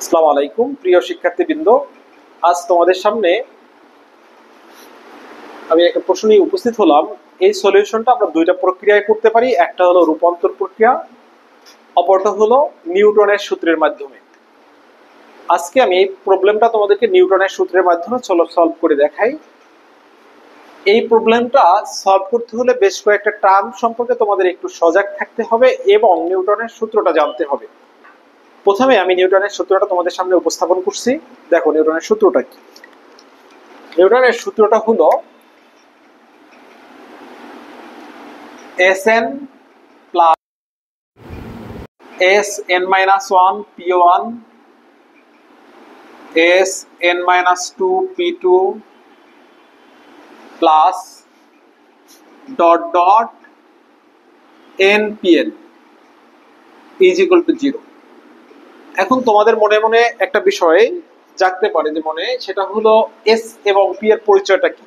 আসসালামু আলাইকুম প্রিয় শিক্ষার্থীবৃন্দ, আজ তোমাদের সামনে আমি একটা প্রশ্ন নিয়ে উপস্থিত হলাম। এই সলিউশনটা আমরা দুইটা প্রক্রিয়ায় করতে পারি, একটা হলো রূপান্তর প্রক্রিয়া, অপরটা হলো নিউটনের সূত্রের মাধ্যমে। আজকে আমি এই প্রবলেমটা তোমাদেরকে নিউটনের সূত্রের মাধ্যমে সলভ করে দেখাই। এই প্রবলেমটা সলভ করতে হলে বেশ কয়েকটা টার্ম সম্পর্কে তোমাদের একটু সজাগ থাকতে হবে এবং নিউটনের সূত্রটা জানতে হবে। প্রথমে আমি নিউটনের সূত্রটা তোমাদের সামনে উপস্থাপন করছি। দেখো নিউটনের সূত্রটা কি। নিউটনের সূত্রটা হলো Sn plus Sn-1 P1 Sn-2 P2 plus dot dot nPn is equal to 0। এখন তোমাদের মনে মনে একটা বিষয় জাগতে পারে যে মনে, সেটা হলো এস এবং পি এর পরিচয়টা কি।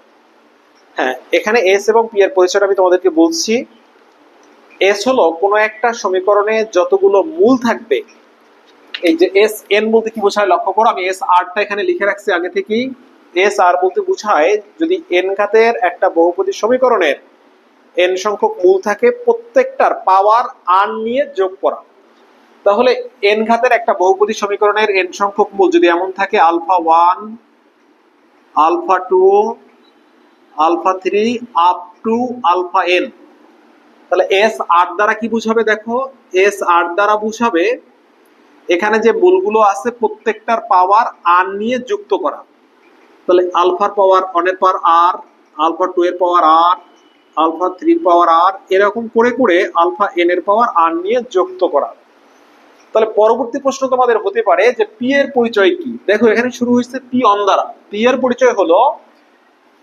হ্যাঁ, এখানে এস এবং পি এর পরিচয়টা আমি তোমাদেরকে বলছি। এস হলো কোনো একটা সমীকরণে যতগুলো মূল থাকবে। এই যে এস এন বলতে কি বোঝায় লক্ষ্য করো, আমি এস আরটা এখানে লিখে রাখছি আগে থেকেই। এস আর বলতে বোঝায় যদি এন ঘাতের একটা বহুপদী সমীকরণের এন সংখ্যক মূল থাকে, প্রত্যেকটার পাওয়ার আর নিয়ে যোগ করা। তাহলে এন ঘাতের একটা বহুপদী সমীকরণের এন সংখ্যক মূল যদি এমন থাকে alpha 1 alpha 2 alpha 3 up to alpha n, তাহলে এস আর দ্বারা কি বুঝাবে? দেখো এস আর দ্বারা বুঝাবে এখানে যে মূলগুলো আছে প্রত্যেকটার পাওয়ার আর নিয়ে যুক্ত করা। তাহলে আলফার পাওয়ার 1 এর পাওয়ার আর, আলফা 2 এর পাওয়ার আর, আলফা 3 এর পাওয়ার আর, এরকম করে করে আলফা এন এর পাওয়ার আর নিয়ে যুক্ত করা। তাহলে পরবর্তী প্রশ্ন তোমাদের হতে পারে যে পি এর পরিচয় কি। দেখো এখানে শুরু হয়েছে পি অন দ্বারা। পি এর পরিচয় হলো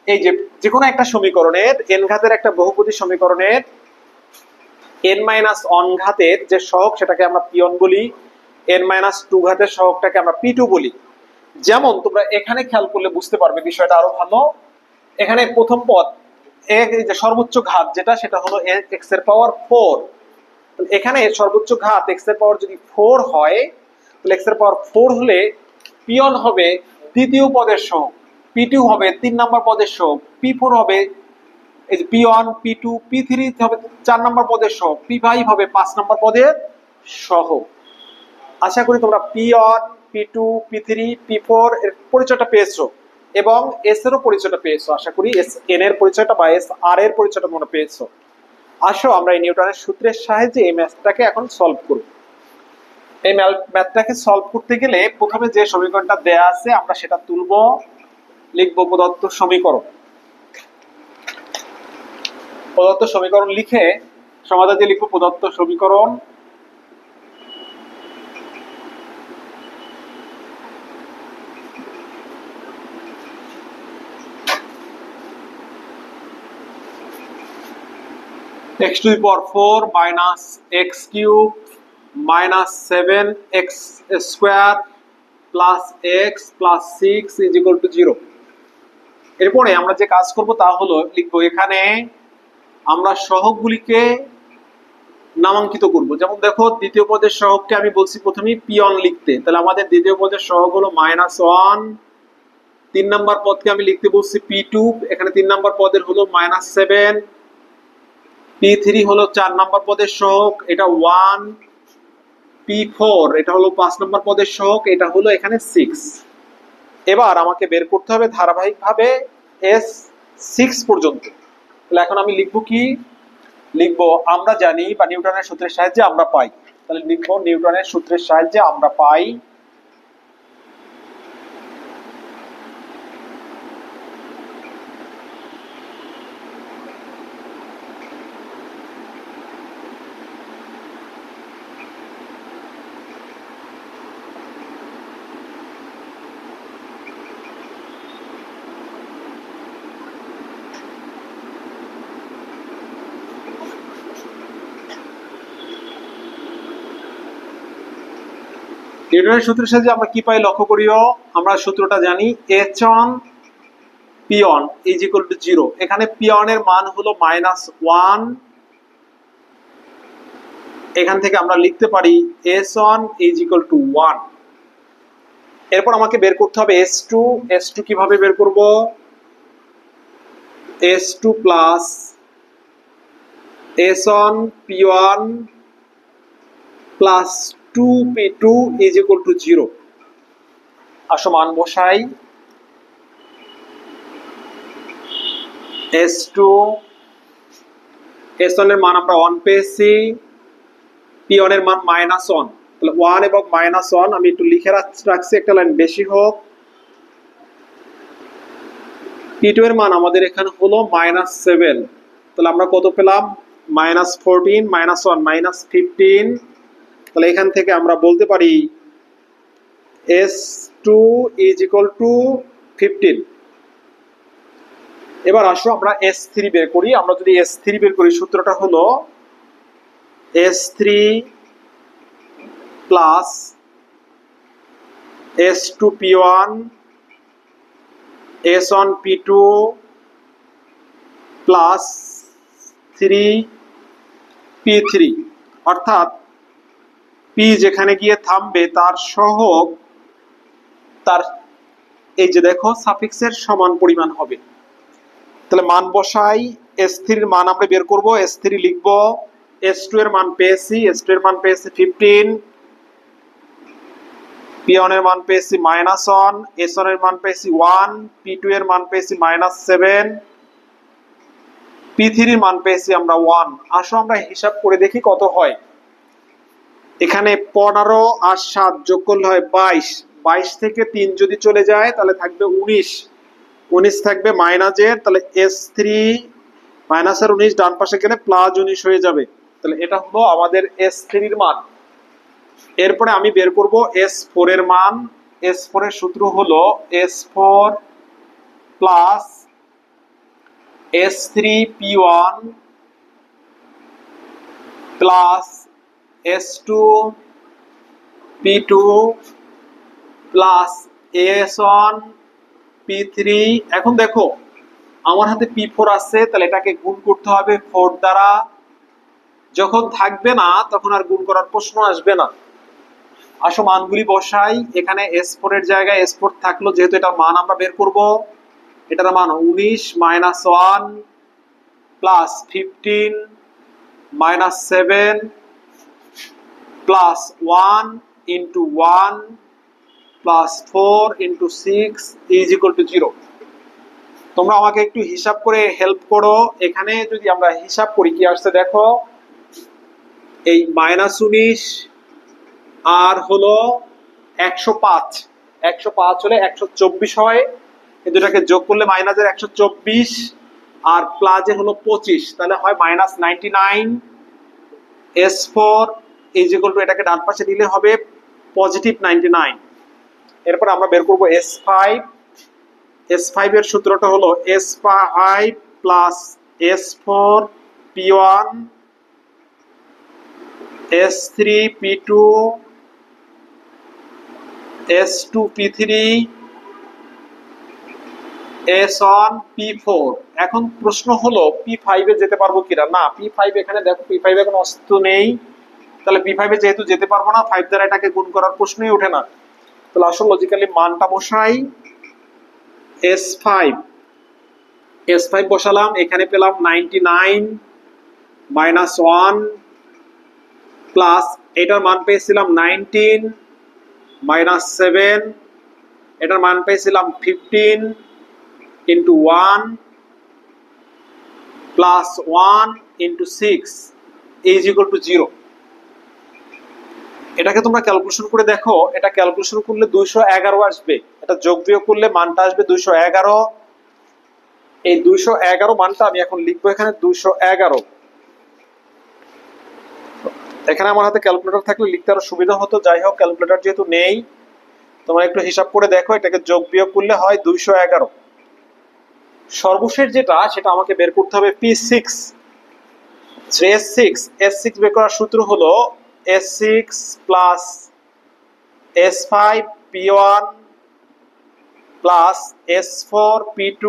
এই যে কোনো একটা সমীকরণের এন ঘাতের একটা বহুপদী সমীকরণের এন মাইনাস অন ঘাতের যে সহগ সেটাকে আমরা পি অন বলি, এন মাইনাস টু ঘাতের সহগটাকে আমরা পি টু বলি। যেমন তোমরা এখানে খেয়াল করলে বুঝতে পারবে বিষয়টা আরো ভালো। এখানে প্রথম পদ এই যে সর্বোচ্চ ঘাত যেটা, সেটা হলো এক্স এর পাওয়ার 4। এখানে সর্বোচ্চ ঘাত এক্স এর পাওয়ার যদি 4 হয়, তাহলে এক্স এর পাওয়ার 4 হলে পি অন হবে দ্বিতীয় পদের সহগ, পি টু হবে 3 নম্বর পদের সহগ, পি ফোর হবে এই যে P1 P2 P3 হবে 4 নম্বর পদের সহগ, P5 হবে 5 নম্বর পদের সহগ। আশা করি তোমরা P1 P2 P3 P4 এর পরিচয়টা পেয়েছো এবং এস এরও পরিচয়টা পেয়েছো। আশা করি এস এন এর পরিচয়টা বা এস আর এর পরিচয়টা তোমরা পেয়েছো। আসো আমরা এই নিউটনের সূত্রের সাহায্যে এই ম্যাথটাকে এখন সলভ করব। এই ম্যাথটাকে সলভ করতে গেলে প্রথমে যে সমীকরণটা দেয়া আছে আমরা সেটা তুলবো, লিখবো প্রদত্ত সমীকরণ। প্রদত্ত সমীকরণ লিখে সমাধান দিয়ে লিখবো প্রদত্ত সমীকরণ x to the power 4 minus x cube minus 7x square plus x plus 6 is equal to 0। এরপরে আমরা যে কাজ করব তা হলো লিখবো এখানে আমরা সহগগুলিকে নামাঙ্কিত করব। যেমন দেখো দ্বিতীয় পদের সহগকে আমি বলছি প্রথমেই পি অন লিখতে, তাহলে আমাদের দ্বিতীয় পদের সহগ হলো -1। 3 নম্বর পদকে আমি লিখতে বলছি P2, এখানে 3 নম্বর পদের হলো -7। P3 হলো 4 নম্বর পদের সহগ, এটা 1। P4 এটা হলো 5 নম্বর পদের সহগ, এটা হলো এখানে 6। এবার আমাকে বের করতে হবে ধারাবাহিকভাবে S6 পর্যন্ত। তাহলে এখন আমি লিখবো কি, লিখবো আমরা জানি বা নিউটনের সূত্রের সাহায্যে আমরা পাই। তাহলে লিখবো নিউটনের সূত্রের সাহায্যে আমরা পাই নিউটনের সূত্রের সাহায্যে আমরা কি পাই লক্ষ্য করিও। আমরা সূত্রটা জানি h on p on is equal to 0। এখানে p on এর মান হলো -1। এখান থেকে আমরা লিখতে পারি s on is equal to 1। এরপর আমাকে বের করতে হবে S2। S2 কিভাবে বের করব? S2 plus S1 P1 plus 2P2 is equal to 0। আসো মান বসাই। S2 S1 এর মান আমরা 1 পেয়েছি, P1 এর মান -1, তাহলে 1 এবং -1 আমি একটু লিখে রাখছি, একটা লাইন বেশি হোক। P2 এর মান আমাদের এখানে হলো -7, তাহলে আমরা কত পেলাম? -14 -1 -15। তাহলে এখান থেকে আমরা বলতে পারি S2 ইজ ইকুয়াল টু 15। এবার আসো আমরা S3 বের করি। আমরা যদি S3 বের করি, সূত্রটা হলো S3 plus S2 P1 S1 P2 plus 3 P3, অর্থাৎ P যেখানে গিয়ে থামবে তার সহগ তার এই যে দেখো সাফিক্সের সমান পরিমাণ হবে। তাহলে মান বসাই। S3 এর মান আমরা বের করব, S3 লিখব। S2 এর মান পেয়েছি, S2 এর মান পেয়েছি 15, P1 এর মান পেয়েছি -1, S1 এর মান পেয়েছি 1, P2 এর মান পেয়েছি -7, P3 এর মান পেয়েছি আমরা 1। আসো আমরা হিসাব করে দেখি কত হয়। এখানে 15 আর 7 যোগ করলে হয় 22, 22 থেকে 3 যদি চলে যায় তাহলে থাকবে 19, 19 থাকবে মাইনাসের, তাহলে S3 মাইনাসের 19 ডান পাশে গেলে +19 হয়ে যাবে। তাহলে এটা হলো আমাদের S3 এর মান। এরপরে আমি বের করব S4 এর মান। S4 এর সূত্র হলো S4 plus S3 P1 plus S2 P2 plus S1 P3। এখন দেখো আমার হাতে P4 আছে, তাহলে এটাকে গুণ করতে হবে 4 দ্বারা। যখন থাকবে না তখন আর গুণ করার প্রশ্ন আসবে না। আসো মানগুলি বসাই। এখানে S4 এর জায়গায় S4 থাকলো, যেহেতু এটার মান আমরা বের করব। এটার মান 19 -1 plus 15 -7 plus 1 into 1 plus 4 into 6 is equal to 0। তোমরা আমাকে একটু হিসাব করে হেল্প করো। এখানে যদি আমরা হিসাব করি কি আসছে দেখো, এই -19 আর হলো 105, 105 হলে 124 হয়। এই দুটাকে যোগ করলে মাইনাসের 124 আর প্লাসে হলো 25, তাহলে হয় -99। S4 ইজ ইকুয়াল টু, এটাকে ডান পাশে দিলে হবে +99। এরপর আমরা বের করব S5। S5 এর সূত্রটা হলো S5 plus S4 P1 S3 P2 S2 P3 S1 P4। এখন প্রশ্ন হলো P5 এ যেতে পারবো কিনা। না, P5 এখানে দেখো P5 এখন অস্তিত্ব নেই, তাহলে P5 এ যেহেতু যেতে পারবো না, 5 দ্বারা এটাকে গুণ করার প্রশ্নই ওঠে না। তাহলে আসলে লজিক্যালি মানটা বসাই। S5 বসালাম, এখানে পেলাম 99 -1 প্লাস এটার মান পেয়েছিলাম 19 -7, এটার মান পেয়েছিলাম 15 into 1 plus 1 into 6 is equal to 0। এটাকে তোমরা ক্যালকুলেশন করে দেখো, এটা ক্যালকুলেশন করলে 211 আসবে। এটা যোগ বিয়োগ করলে মানটা আসবে 211। এই 211 মানটা আমি এখন লিখবো এখানে 211। এখানে আমার হাতে ক্যালকুলেটর থাকলে লিখতে আরো সুবিধা হতো, যাই হোক ক্যালকুলেটর যেহেতু নেই, তোমরা একটু হিসাব করে দেখো, এটাকে যোগ বিয়োগ করলে হয় 211। সর্বশেষ যেটা সেটা আমাকে বের করতে হবে P6। S6 বের করার সূত্র হলো S6 plus S5 P1 plus S4 P2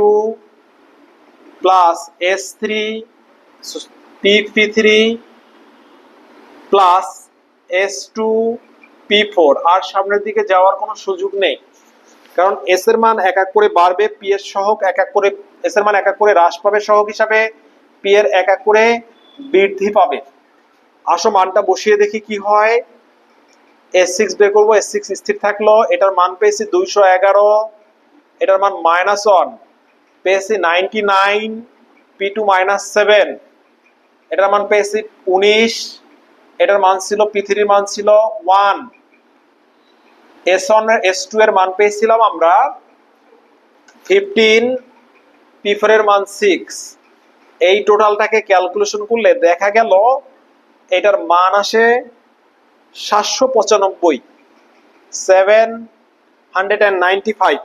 plus S3 P3 plus S2 P4 আর সামনের দিকে যাওয়ার কোনো সুযোগ নেই, কারণ এস এর মান এক এক করে বাড়বে, পি এর সহগ এক এক করে, এস এর মান এক এক করে হ্রাস পাবে সহগ হিসাবে, পি এর এক এক করে বৃদ্ধি পাবে। আসো মানটা বসিয়ে দেখি কি হয়। S6 বের করবো, S6 স্থির থাকলো, এটার মান পেয়েছি 211, এটার মান -1 পেয়েছি 99, P2 -7, এটার মান পেয়েছি 19, এটার মান ছিল P3 এর মান ছিল 1, S1 S2 এর মান পেয়েছিলাম আমরা 15, P4 এর মান 6। এই টোটালটাকে ক্যালকুলেশন করলে দেখা গেল এটার মান আসে 795, 795।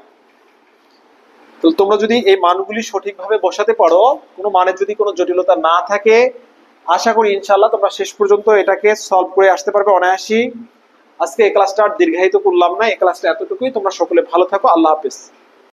তো তোমরা যদি এই মানগুলি সঠিকভাবে বসাতে পারো, কোনো মানের যদি কোনো জটিলতা না থাকে, আশা করি ইনশাআল্লাহ তোমরা শেষ পর্যন্ত এটাকে সলভ করে আসতে পারবে অনায়াসই। আজকে এই ক্লাসটা আর দীর্ঘায়িত করলাম না, এই ক্লাসটা এতটুকুই। তোমরা সকলে ভালো থাকো, আল্লাহ হাফেজ।